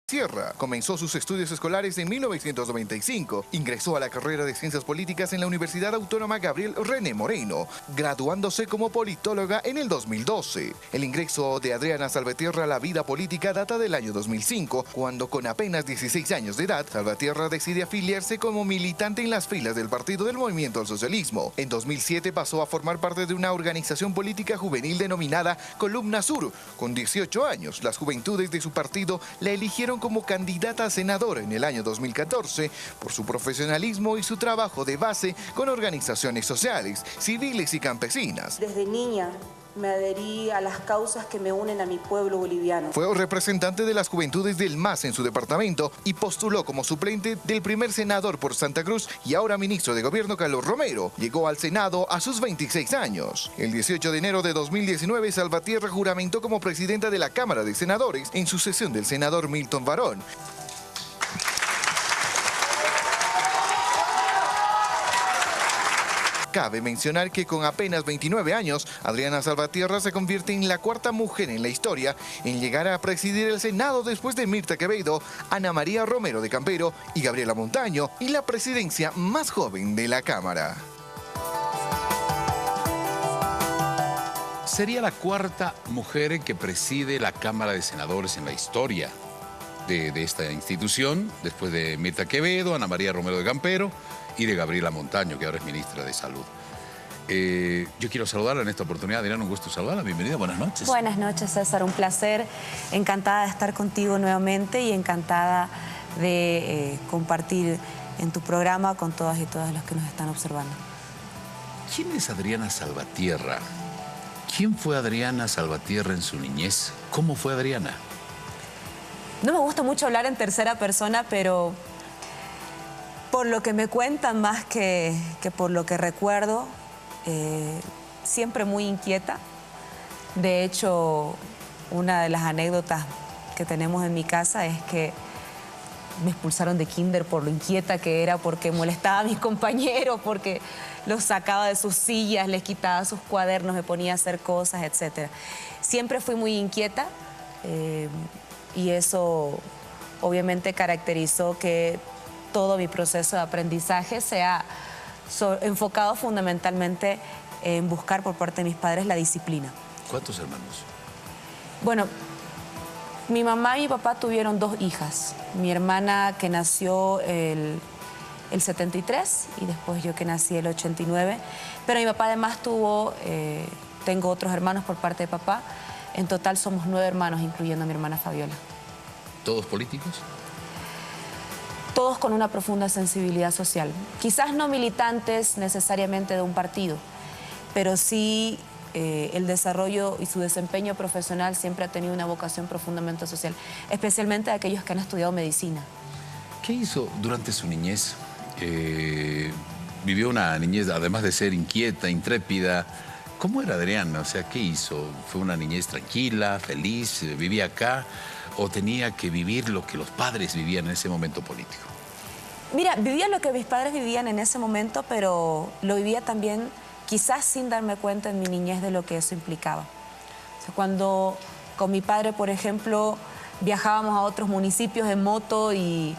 Sierra. Comenzó sus estudios escolares en 1995. Ingresó a la carrera de Ciencias Políticas en la Universidad Autónoma Gabriel René Moreno, graduándose como politóloga en el 2012. El ingreso de Adriana Salvatierra a la vida política data del año 2005, cuando con apenas 16 años de edad, Salvatierra decide afiliarse como militante en las filas del Partido del Movimiento al Socialismo. En 2007 pasó a formar parte de una organización política juvenil denominada Columna Sur. Con 18 años, las juventudes de su partido la eligieron como candidata a senadora en el año 2014 por su profesionalismo y su trabajo de base con organizaciones sociales, civiles y campesinas. Desde niña me adherí a las causas que me unen a mi pueblo boliviano. Fue representante de las juventudes del MAS en su departamento y postuló como suplente del primer senador por Santa Cruz y ahora ministro de Gobierno Carlos Romero. Llegó al Senado a sus 26 años. El 18 de enero de 2019, Salvatierra juramentó como presidenta de la Cámara de Senadores en sucesión del senador Milton Barón. Cabe mencionar que con apenas 29 años, Adriana Salvatierra se convierte en la cuarta mujer en la historia en llegar a presidir el Senado después de Mirta Quevedo, Ana María Romero de Campero y Gabriela Montaño, y la presidencia más joven de la Cámara. Sería la cuarta mujer que preside la Cámara de Senadores en la historia de esta institución, después de Mirta Quevedo, Ana María Romero de Campero y de Gabriela Montaño, que ahora es ministra de Salud. Yo quiero saludarla en esta oportunidad. Adriana, un gusto saludarla. Bienvenida, buenas noches. Buenas noches, César. Un placer. Encantada de estar contigo nuevamente y encantada de compartir en tu programa con todas y todos los que nos están observando. ¿Quién es Adriana Salvatierra? ¿Quién fue Adriana Salvatierra en su niñez? ¿Cómo fue Adriana? No me gusta mucho hablar en tercera persona, pero por lo que me cuentan más que por lo que recuerdo, siempre muy inquieta. De hecho, una de las anécdotas que tenemos en mi casa es que me expulsaron de kinder por lo inquieta que era, porque molestaba a mis compañeros, porque los sacaba de sus sillas, les quitaba sus cuadernos, me ponía a hacer cosas, etc. Siempre fui muy inquieta y eso obviamente caracterizó que todo mi proceso de aprendizaje sea enfocado fundamentalmente en buscar por parte de mis padres la disciplina. ¿Cuántos hermanos? Bueno, mi mamá y mi papá tuvieron 2 hijas. Mi hermana que nació el 73 y después yo que nací el 89. Pero mi papá además tengo otros hermanos por parte de papá. En total somos 9 hermanos, incluyendo a mi hermana Fabiola. ¿Todos políticos? Todos con una profunda sensibilidad social. Quizás no militantes necesariamente de un partido, pero sí el desarrollo y su desempeño profesional siempre ha tenido una vocación profundamente social, especialmente de aquellos que han estudiado medicina. ¿Qué hizo durante su niñez? Vivió una niñez, además de ser inquieta, intrépida. ¿Cómo era Adriana? O sea, ¿qué hizo? ¿Fue una niñez tranquila, feliz, vivía acá? ¿O tenía que vivir lo que los padres vivían en ese momento político? Mira, vivía lo que mis padres vivían en ese momento, pero lo vivía también quizás sin darme cuenta en mi niñez de lo que eso implicaba. O sea, cuando con mi padre, por ejemplo, viajábamos a otros municipios en moto y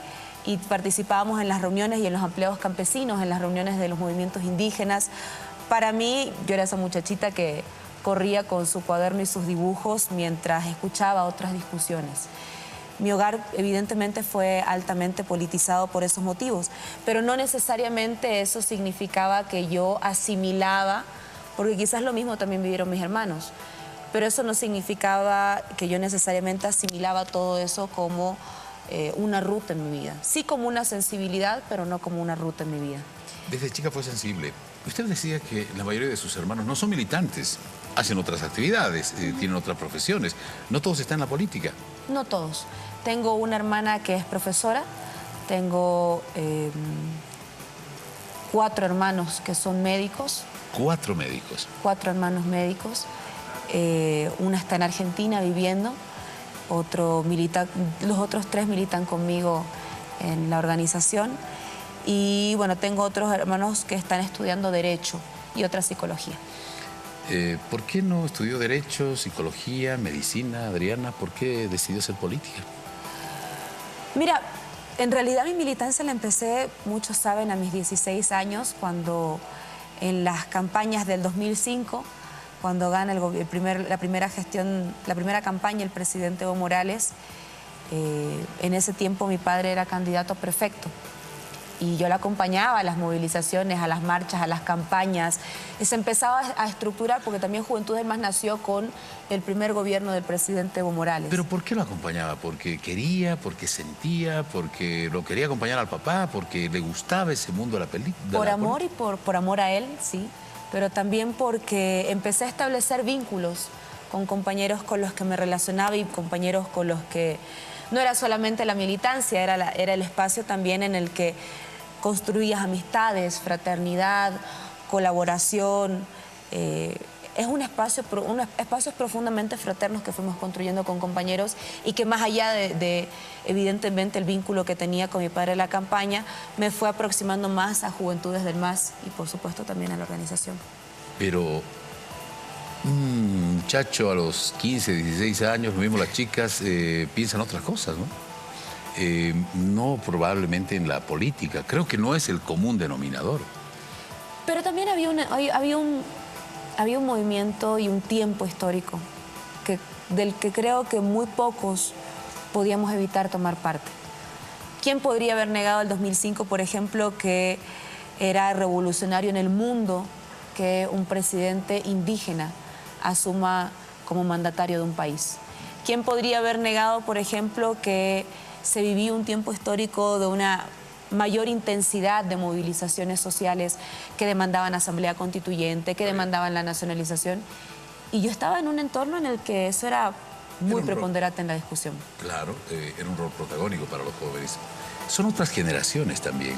participábamos en las reuniones y en los ampliados campesinos, en las reuniones de los movimientos indígenas. Para mí, yo era esa muchachita que corría con su cuaderno y sus dibujos mientras escuchaba otras discusiones. Mi hogar evidentemente fue altamente politizado por esos motivos, pero no necesariamente eso significaba que yo asimilaba, porque quizás lo mismo también vivieron mis hermanos, pero eso no significaba que yo necesariamente asimilaba todo eso como una ruta en mi vida. Sí como una sensibilidad, pero no como una ruta en mi vida. Desde chica fue sensible. Usted decía que la mayoría de sus hermanos no son militantes, hacen otras actividades, tienen otras profesiones. No todos están en la política. No todos. Tengo una hermana que es profesora, tengo 4 hermanos que son médicos. 4 médicos. 4 hermanos médicos. Una está en Argentina viviendo, los otros 3 militan conmigo en la organización. Y bueno, tengo otros hermanos que están estudiando Derecho y otra Psicología. ¿Por qué no estudió Derecho, Psicología, Medicina, Adriana? ¿Por qué decidió ser política? Mira, en realidad mi militancia la empecé, muchos saben, a mis 16 años, cuando en las campañas del 2005, cuando gana la primera campaña el presidente Evo Morales, en ese tiempo mi padre era candidato a prefecto. Y yo la acompañaba a las movilizaciones, a las marchas, a las campañas. Y se empezaba a estructurar, porque también Juventud del MAS nació con el primer gobierno del presidente Evo Morales. ¿Pero por qué lo acompañaba? ¿Porque quería, porque sentía, porque lo quería acompañar al papá, porque le gustaba ese mundo de la película? Por amor y por amor a él, sí. Pero también porque empecé a establecer vínculos con compañeros con los que me relacionaba y compañeros con los que no era solamente la militancia, era el espacio también en el que construías amistades, fraternidad, colaboración. Es espacios profundamente fraternos que fuimos construyendo con compañeros y que más allá de evidentemente el vínculo que tenía con mi padre en la campaña, me fue aproximando más a Juventudes del MAS y por supuesto también a la organización. Pero un muchacho a los 15, 16 años, lo mismo las chicas, piensan otras cosas, ¿no? No probablemente en la política. Creo que no es el común denominador. Pero también había un movimiento y un tiempo histórico del que creo que muy pocos podíamos evitar tomar parte. ¿Quién podría haber negado el 2005, por ejemplo, que era revolucionario en el mundo que un presidente indígena asuma como mandatario de un país? ¿Quién podría haber negado, por ejemplo, que se vivía un tiempo histórico de una mayor intensidad de movilizaciones sociales que demandaban asamblea constituyente, que demandaban la nacionalización? Y yo estaba en un entorno en el que eso era muy preponderante en la discusión. Claro, era un rol protagónico para los jóvenes. Son otras generaciones también.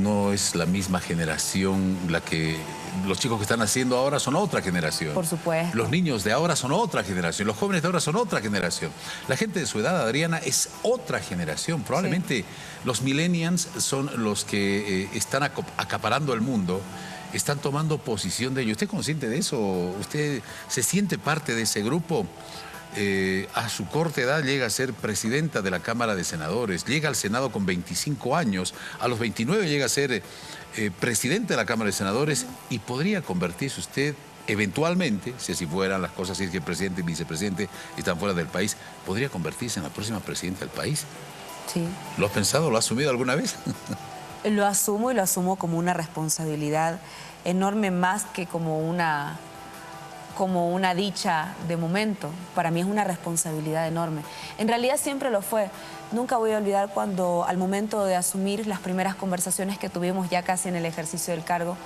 No es la misma generación la que... Los chicos que están naciendo ahora son otra generación. Por supuesto. Los niños de ahora son otra generación. Los jóvenes de ahora son otra generación. La gente de su edad, Adriana, es otra generación. Probablemente sí. Los millennials son los que están acaparando el mundo, están tomando posición de ello. ¿Usted es consciente de eso? ¿Usted se siente parte de ese grupo? A su corta edad llega a ser presidenta de la Cámara de Senadores, llega al Senado con 25 años, a los 29 llega a ser presidente de la Cámara de Senadores y podría convertirse usted eventualmente, si así fueran las cosas, si es que el presidente y vicepresidente están fuera del país, podría convertirse en la próxima presidenta del país. Sí. ¿Lo has pensado, lo has asumido alguna vez? Lo asumo y lo asumo como una responsabilidad enorme, más que como una dicha de momento. Para mí es una responsabilidad enorme. En realidad siempre lo fue. Nunca voy a olvidar cuando al momento de asumir las primeras conversaciones que tuvimos ya casi en el ejercicio del cargo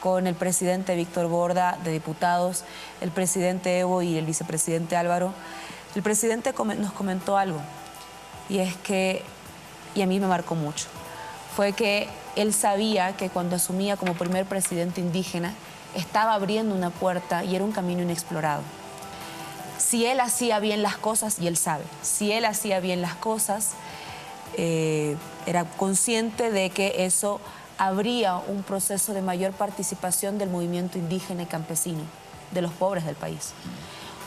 con el presidente Víctor Borda de Diputados, el presidente Evo y el vicepresidente Álvaro, el presidente nos comentó algo y es que, y a mí me marcó mucho, fue que él sabía que cuando asumía como primer presidente indígena estaba abriendo una puerta y era un camino inexplorado. Si él hacía bien las cosas, y él sabe, si él hacía bien las cosas, era consciente de que eso habría un proceso de mayor participación del movimiento indígena y campesino, de los pobres del país.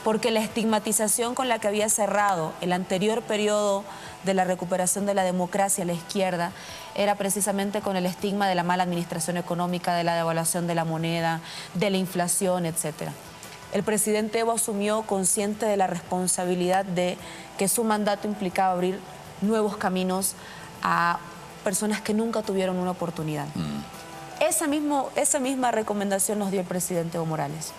Porque la estigmatización con la que había cerrado el anterior periodo de la recuperación de la democracia a la izquierda era precisamente con el estigma de la mala administración económica, de la devaluación de la moneda, de la inflación, etc. El presidente Evo asumió consciente de la responsabilidad de que su mandato implicaba abrir nuevos caminos a personas que nunca tuvieron una oportunidad. Esa misma recomendación nos dio el presidente Evo Morales,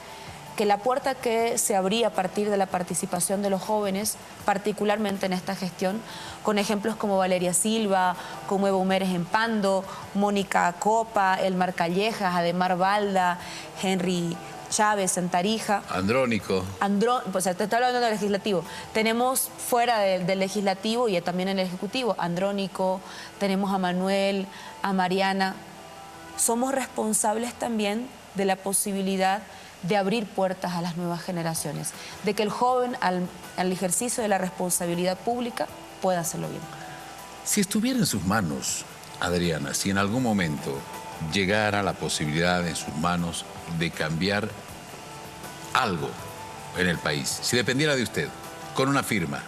que la puerta que se abría a partir de la participación de los jóvenes, particularmente en esta gestión, con ejemplos como Valeria Silva, como Evo Mérez en Pando, Mónica Copa, Elmar Callejas, Ademar Balda, Henry Chávez en Tarija. Andrónico. Pues te estoy hablando del legislativo. Tenemos fuera del legislativo y también en el ejecutivo, Andrónico, tenemos a Manuel, a Mariana. Somos responsables también de la posibilidad de abrir puertas a las nuevas generaciones, de que el joven al ejercicio de la responsabilidad pública pueda hacerlo bien. Si estuviera en sus manos, Adriana, si en algún momento llegara la posibilidad en sus manos de cambiar algo en el país, si dependiera de usted, con una firma,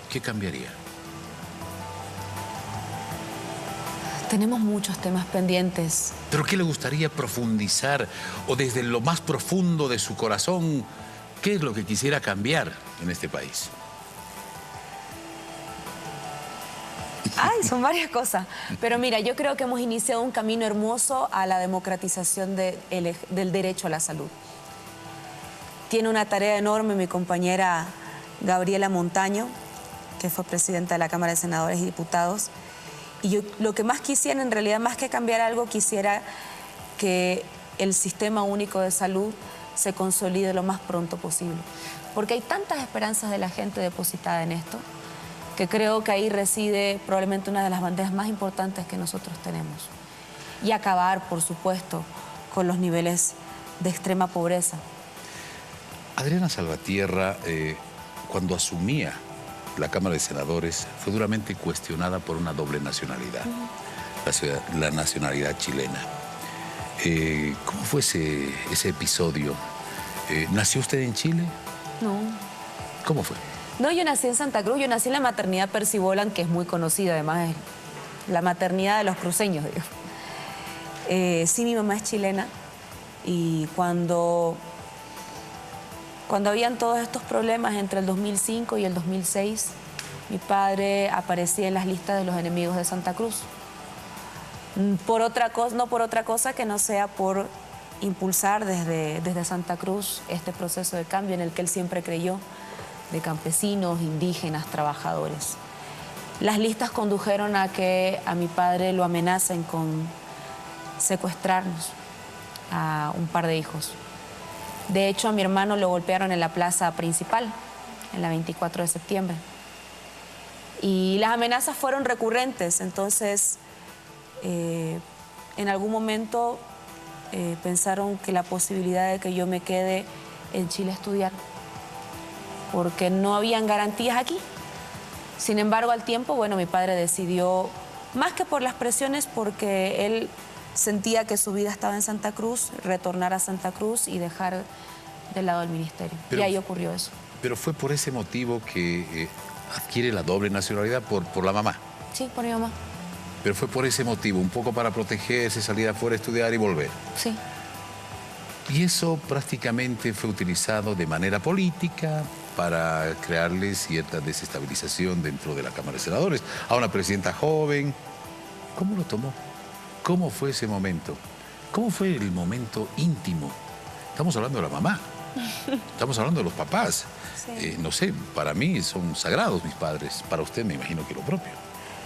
¿qué cambiaría? Tenemos muchos temas pendientes. ¿Pero qué le gustaría profundizar? O desde lo más profundo de su corazón, ¿qué es lo que quisiera cambiar en este país? Ay, son varias cosas. Pero mira, yo creo que hemos iniciado un camino hermoso a la democratización del derecho a la salud. Tiene una tarea enorme mi compañera Gabriela Montaño, que fue presidenta de la Cámara de Senadores y Diputados. Y yo lo que más quisiera, en realidad, más que cambiar algo, quisiera que el Sistema Único de Salud se consolide lo más pronto posible. Porque hay tantas esperanzas de la gente depositada en esto, que creo que ahí reside probablemente una de las banderas más importantes que nosotros tenemos. Y acabar, por supuesto, con los niveles de extrema pobreza. Adriana Salvatierra, cuando asumía la Cámara de Senadores, fue duramente cuestionada por una doble nacionalidad, la nacionalidad chilena. ¿Cómo fue ese episodio? ¿Nació usted en Chile? No. ¿Cómo fue? No, yo nací en Santa Cruz, yo nací en la maternidad Percy Boland, que es muy conocida, además es la maternidad de los cruceños, digo. Sí, mi mamá es chilena y cuando habían todos estos problemas entre el 2005 y el 2006, mi padre aparecía en las listas de los enemigos de Santa Cruz. No por otra cosa que no sea por impulsar desde Santa Cruz este proceso de cambio en el que él siempre creyó, de campesinos, indígenas, trabajadores. Las listas condujeron a que a mi padre lo amenacen con secuestrarnos a un par de hijos. De hecho, a mi hermano lo golpearon en la plaza principal, en la 24 de septiembre. Y las amenazas fueron recurrentes, entonces en algún momento pensaron que la posibilidad de que yo me quede en Chile a estudiar, porque no habían garantías aquí. Sin embargo, al tiempo, bueno, mi padre decidió, más que por las presiones, porque él sentía que su vida estaba en Santa Cruz, retornar a Santa Cruz y dejar de lado el ministerio. Y ahí ocurrió eso. Pero fue por ese motivo que adquiere la doble nacionalidad por la mamá. Sí, por mi mamá. Pero fue por ese motivo, un poco para protegerse, salir afuera, estudiar y volver. Sí. Y eso prácticamente fue utilizado de manera política para crearle cierta desestabilización dentro de la Cámara de Senadores. A una presidenta joven. ¿Cómo lo tomó? ¿Cómo fue ese momento? ¿Cómo fue el momento íntimo? Estamos hablando de la mamá. Estamos hablando de los papás. Sí. No sé, para mí son sagrados mis padres. Para usted me imagino que lo propio.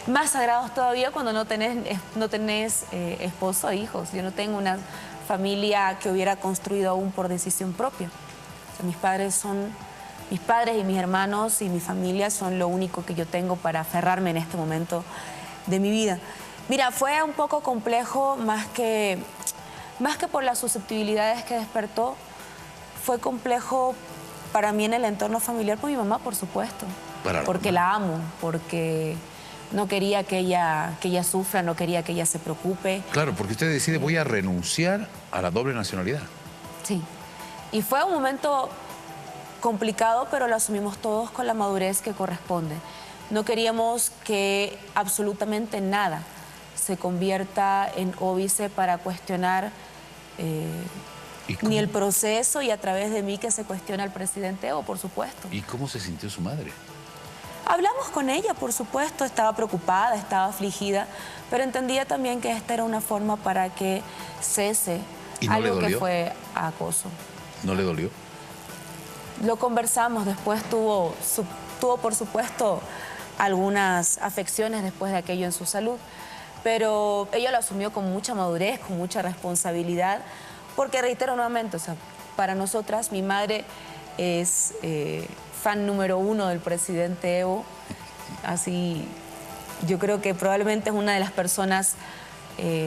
Más sagrados todavía cuando no tenés esposo e hijos. Yo no tengo una familia que hubiera construido aún por decisión propia. O sea, mis padres y mis hermanos y mi familia son lo único que yo tengo para aferrarme en este momento de mi vida. Mira, fue un poco complejo, más que por las susceptibilidades que despertó, fue complejo para mí en el entorno familiar por mi mamá, por supuesto. Porque la amo, porque no quería que ella sufra, no quería que ella se preocupe. Claro, porque usted decide, voy a renunciar a la doble nacionalidad. Sí, y fue un momento complicado, pero lo asumimos todos con la madurez que corresponde. No queríamos que absolutamente nada se convierta en óbice para cuestionar ni el proceso y a través de mí que se cuestiona al presidente Evo, por supuesto. ¿Y cómo se sintió su madre? Hablamos con ella, por supuesto, estaba preocupada, estaba afligida, pero entendía también que esta era una forma para que cese algo que fue acoso. ¿No le dolió? Lo conversamos, después tuvo por supuesto algunas afecciones después de aquello en su salud, pero ella lo asumió con mucha madurez, con mucha responsabilidad, porque reitero nuevamente, o sea, para nosotras mi madre es fan número 1 del presidente Evo, así yo creo que probablemente es una de las personas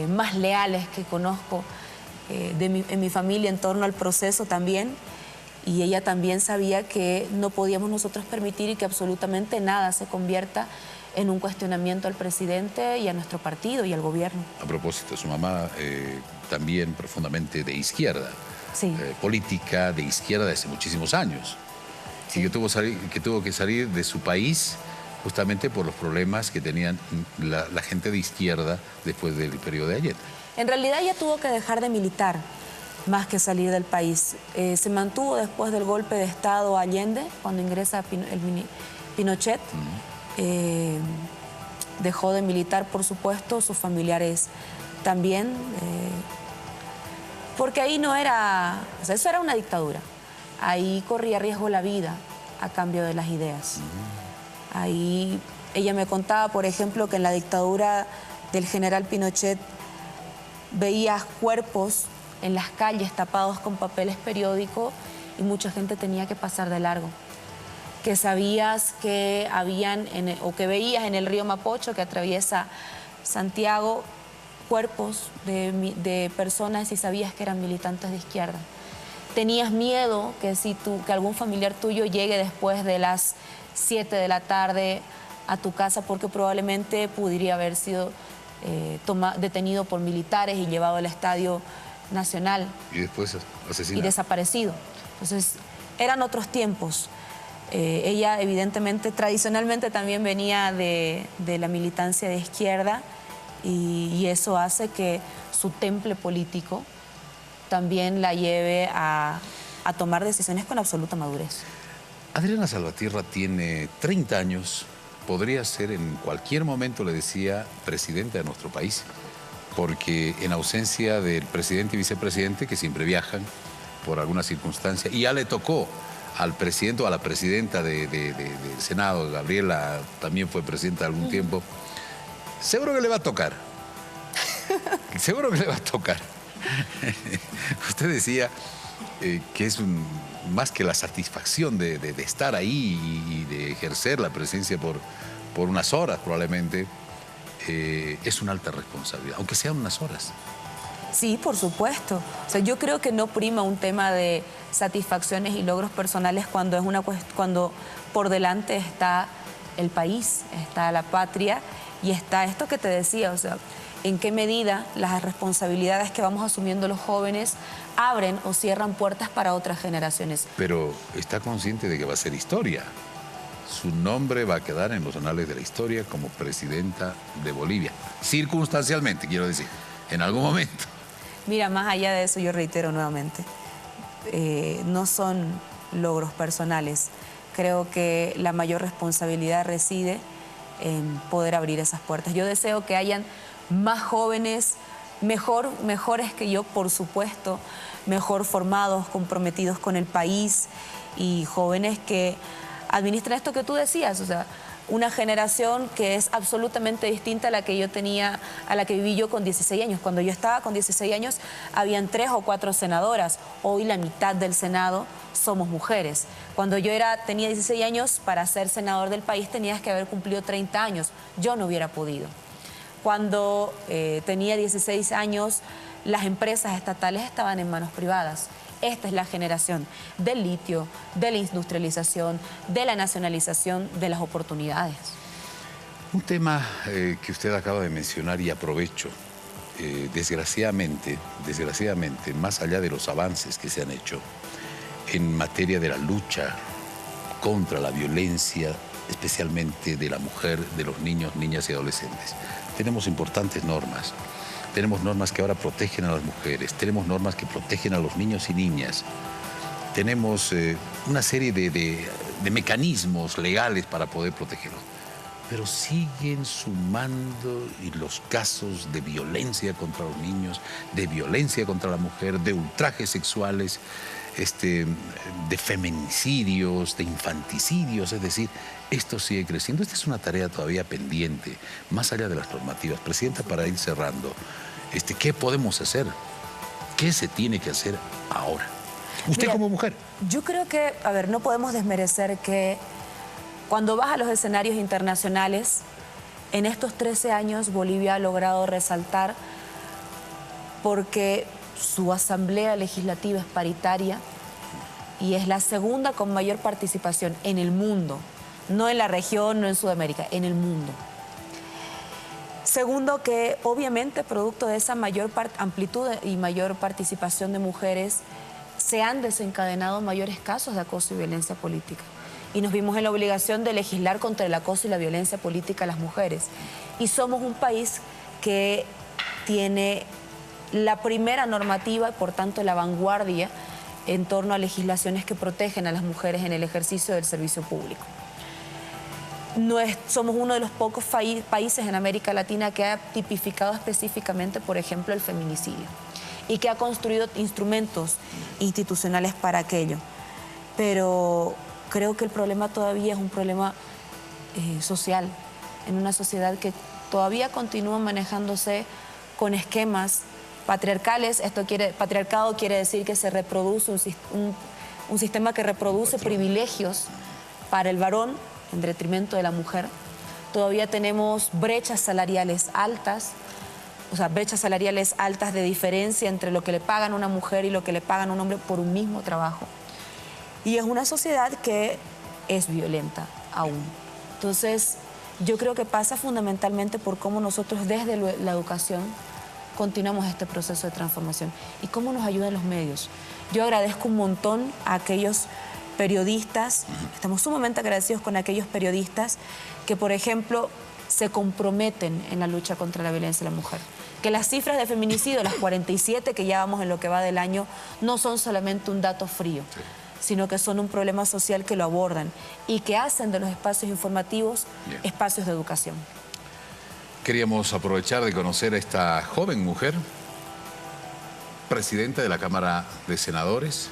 más leales que conozco en mi familia en torno al proceso también. Y ella también sabía que no podíamos nosotros permitir y que absolutamente nada se convierta en un cuestionamiento al presidente y a nuestro partido y al gobierno. A propósito, su mamá también profundamente de izquierda, sí. Política de izquierda de hace muchísimos años. Sí. Y que tuvo que salir de su país justamente por los problemas que tenían la gente de izquierda después del periodo de Allende. En realidad ella tuvo que dejar de militar más que salir del país. Se mantuvo después del golpe de Estado a Allende, cuando ingresa Pinochet. Dejó de militar, por supuesto, sus familiares también, porque ahí no era, o sea, eso era una dictadura. Ahí corría riesgo la vida a cambio de las ideas. Ahí ella me contaba, por ejemplo, que en la dictadura del general Pinochet veías cuerpos en las calles tapados con papeles periódicos y mucha gente tenía que pasar de largo. Que sabías que habían, o que veías en el río Mapocho, que atraviesa Santiago, cuerpos de personas y sabías que eran militantes de izquierda. Tenías miedo que que algún familiar tuyo llegue después de las 7 de la tarde a tu casa, porque probablemente pudiera haber sido detenido por militares y llevado al Estadio Nacional. Y después asesinado. Y desaparecido. Entonces, eran otros tiempos. Ella evidentemente, tradicionalmente también venía de la militancia de izquierda y eso hace que su temple político también la lleve a tomar decisiones con absoluta madurez. Adriana Salvatierra tiene 30 años, podría ser en cualquier momento, le decía, presidenta de nuestro país, porque en ausencia del presidente y vicepresidente, que siempre viajan por alguna circunstancia, y ya le tocó al presidente o a la presidenta del Senado, Gabriela también fue presidenta algún tiempo, seguro que le va a tocar. Seguro que le va a tocar. Usted decía que es más que la satisfacción de estar ahí y de ejercer la presencia por unas horas probablemente, es una alta responsabilidad, aunque sean unas horas. Sí, por supuesto. O sea, yo creo que no prima un tema de satisfacciones y logros personales cuando cuando por delante está el país, está la patria y está esto que te decía, o sea, en qué medida las responsabilidades que vamos asumiendo los jóvenes abren o cierran puertas para otras generaciones. Pero está consciente de que va a ser historia. Su nombre va a quedar en los anales de la historia como presidenta de Bolivia. Circunstancialmente, quiero decir, en algún momento. Mira, más allá de eso, yo reitero nuevamente, no son logros personales. Creo que la mayor responsabilidad reside en poder abrir esas puertas. Yo deseo que hayan más jóvenes, mejores que yo, por supuesto, mejor formados, comprometidos con el país y jóvenes que administran esto que tú decías, o sea, una generación que es absolutamente distinta a la que yo tenía, a la que viví yo con 16 años. Cuando yo estaba con 16 años, habían 3 o 4 senadoras. Hoy la mitad del Senado somos mujeres. Cuando yo tenía 16 años, para ser senador del país tenías que haber cumplido 30 años. Yo no hubiera podido. Cuando tenía 16 años, las empresas estatales estaban en manos privadas. Esta es la generación del litio, de la industrialización, de la nacionalización de las oportunidades. Un tema que usted acaba de mencionar y aprovecho, desgraciadamente, más allá de los avances que se han hecho en materia de la lucha contra la violencia, especialmente de la mujer, de los niños, niñas y adolescentes, tenemos importantes normas. Tenemos normas que ahora protegen a las mujeres, tenemos normas que protegen a los niños y niñas. Tenemos una serie de mecanismos legales para poder protegerlos. Pero siguen sumando los casos de violencia contra los niños, de violencia contra la mujer, de ultrajes sexuales, de feminicidios, de infanticidios, es decir, esto sigue creciendo. Esta es una tarea todavía pendiente, más allá de las normativas. Presidenta, para ir cerrando, ¿qué podemos hacer? ¿Qué se tiene que hacer ahora? Usted Mira, como mujer. Yo creo que, no podemos desmerecer que cuando vas a los escenarios internacionales, en estos 13 años Bolivia ha logrado resaltar porque su asamblea legislativa es paritaria y es la segunda con mayor participación en el mundo, no en la región, no en Sudamérica, en el mundo. Segundo, que obviamente producto de esa mayor amplitud y mayor participación de mujeres, se han desencadenado mayores casos de acoso y violencia política. y nos vimos en la obligación de legislar contra el acoso y la violencia política a las mujeres. Y somos un país que tiene la primera normativa y por tanto la vanguardia en torno a legislaciones que protegen a las mujeres en el ejercicio del servicio público. Somos uno de los pocos países en América Latina que ha tipificado específicamente, por ejemplo, el feminicidio y que ha construido instrumentos institucionales para aquello. Pero creo que el problema todavía es un problema social, en una sociedad que todavía continúa manejándose con esquemas patriarcales. Patriarcado quiere decir que se reproduce un sistema que reproduce privilegios para el varón en detrimento de la mujer. Todavía tenemos brechas salariales altas, de diferencia entre lo que le pagan a una mujer y lo que le pagan a un hombre por un mismo trabajo. Y es una sociedad que es violenta aún. Entonces, yo creo que pasa fundamentalmente por cómo nosotros desde la educación continuamos este proceso de transformación y cómo nos ayudan los medios. Yo agradezco un montón a aquellos periodistas, estamos sumamente agradecidos con aquellos periodistas que, por ejemplo, se comprometen en la lucha contra la violencia de la mujer. Que las cifras de feminicidio, las 47 que llevamos en lo que va del año, no son solamente un dato frío, sino que son un problema social que lo abordan y que hacen de los espacios informativos espacios de educación. Queríamos aprovechar de conocer a esta joven mujer, presidenta de la Cámara de Senadores,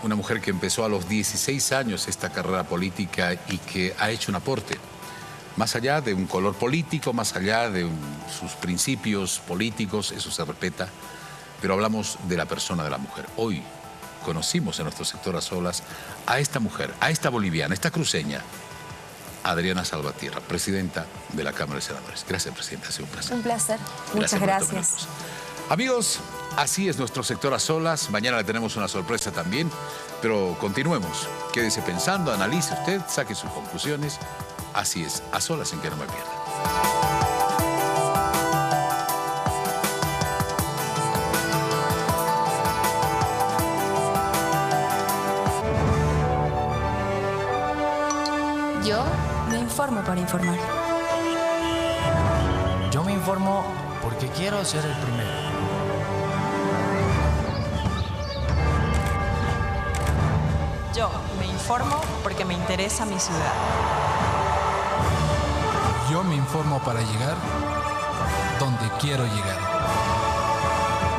una mujer que empezó a los 16 años esta carrera política y que ha hecho un aporte, más allá de un color político, más allá de sus principios políticos, eso se respeta, pero hablamos de la persona de la mujer. Hoy conocimos en nuestro sector a solas a esta mujer, a esta boliviana, esta cruceña, Adriana Salvatierra, presidenta de la Cámara de Senadores. Gracias, presidenta, ha sido un placer. Un placer, muchas gracias. Amigos, así es nuestro sector a solas. Mañana le tenemos una sorpresa también, pero continuemos. Quédese pensando, analice usted, saque sus conclusiones. Así es, a solas en Que No Me Pierda. Yo me informo para informar. Yo me informo porque quiero ser el primero. Yo me informo porque me interesa mi ciudad. Yo me informo para llegar donde quiero llegar.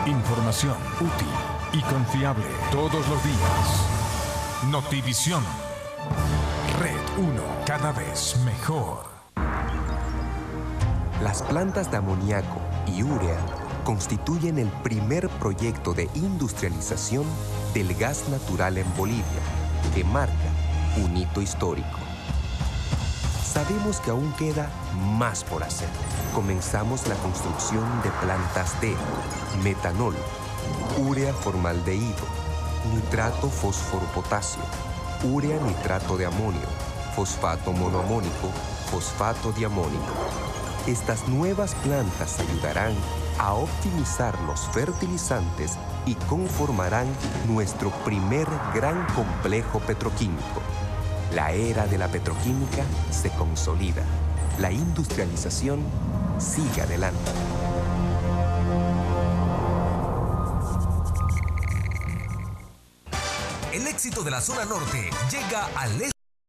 Información útil y confiable todos los días. Notivisión. Red 1, cada vez mejor. Las plantas de amoníaco y urea constituyen el primer proyecto de industrialización del gas natural en Bolivia, que marca un hito histórico. Sabemos que aún queda más por hacer. Comenzamos la construcción de plantas de metanol, urea formaldehído, nitrato fósforo potasio, urea nitrato de amonio, fosfato monoamónico, fosfato diamónico. Estas nuevas plantas ayudarán a optimizar los fertilizantes y conformarán nuestro primer gran complejo petroquímico. La era de la petroquímica se consolida. La industrialización sigue adelante. El éxito de la zona norte llega al este.